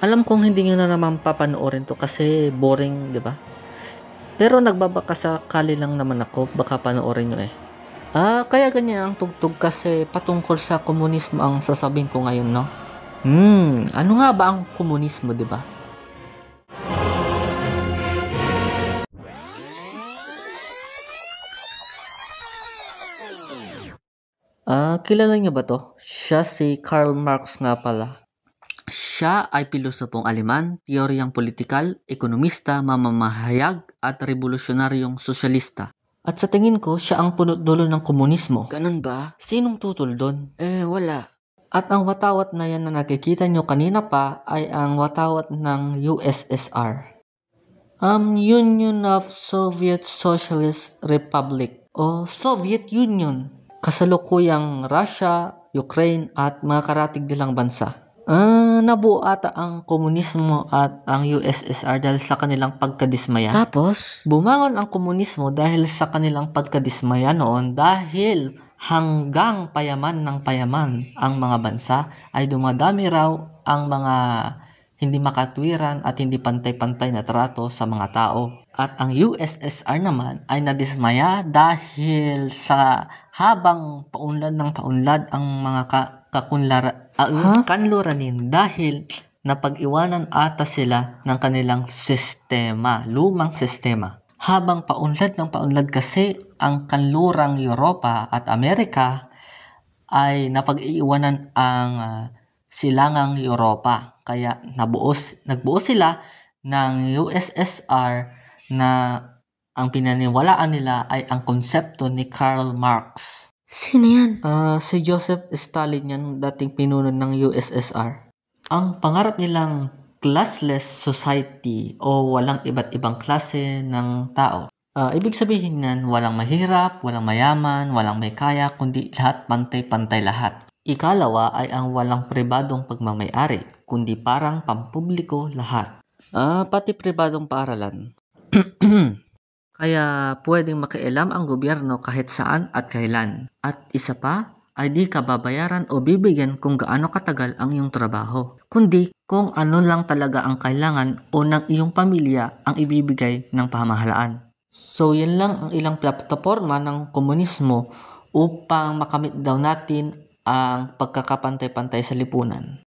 Alam kong hindi nyo na naman papanoorin to kasi boring, di ba? Pero nagbabaka sakali lang naman ako, baka panoorin nyo eh. Kaya ganyan ang tugtog kasi patungkol sa komunismo ang sasabihin ko ngayon, no? Ano nga ba ang komunismo, di ba? Kilala niyo ba to? Siya si Karl Marx nga pala. Siya ay pilosopong Aleman, teoryang politikal, ekonomista, mamamahayag at revolusyonaryong sosyalista. At sa tingin ko, siya ang punot dulo ng komunismo. Ganun ba? Sinong tutol doon? Wala. At ang watawat na yan na nakikita nyo kanina pa ay ang watawat ng USSR. Union of Soviet Socialist Republic o Soviet Union. Kasalukuyang Russia, Ukraine at mga karatig nilang bansa. Nabuo ata ang komunismo at ang USSR dahil sa kanilang pagkadismaya. Tapos, bumangon ang komunismo dahil sa kanilang pagkadismaya noon dahil hanggang payaman ng payaman ang mga bansa ay dumadami raw ang mga hindi makatwiran at hindi pantay-pantay na trato sa mga tao. At ang USSR naman ay nadismaya dahil sa habang paunlad ng paunlad ang mga kanluranin dahil napag-iwanan ata sila ng kanilang sistema, lumang sistema. Habang paunlad ng paunlad kasi ang kanlurang Europa at Amerika ay napag-iwanan ang silangang Europa. Kaya nagbuo sila ng USSR na ang pinaniwalaan nila ay ang konsepto ni Karl Marx. Sino yan? Si Joseph Stalin yan, dating pinuno ng USSR. Ang pangarap nilang classless society o walang iba't ibang klase ng tao. Ibig sabihin nan walang mahirap, walang mayaman, walang may kaya, kundi lahat pantay-pantay lahat. Ikalawa ay ang walang pribadong pagmamayari, kundi parang pampubliko lahat. Pati pribadong paaralan. Kaya pwedeng makialam ang gobyerno kahit saan at kailan. At isa pa, ay di ka babayaran o bibigyan kung gaano katagal ang iyong trabaho. Kundi kung ano lang talaga ang kailangan o ng iyong pamilya ang ibibigay ng pamahalaan. So yan lang ang ilang plataforma ng komunismo upang makamit daw natin ang pagkakapantay-pantay sa lipunan.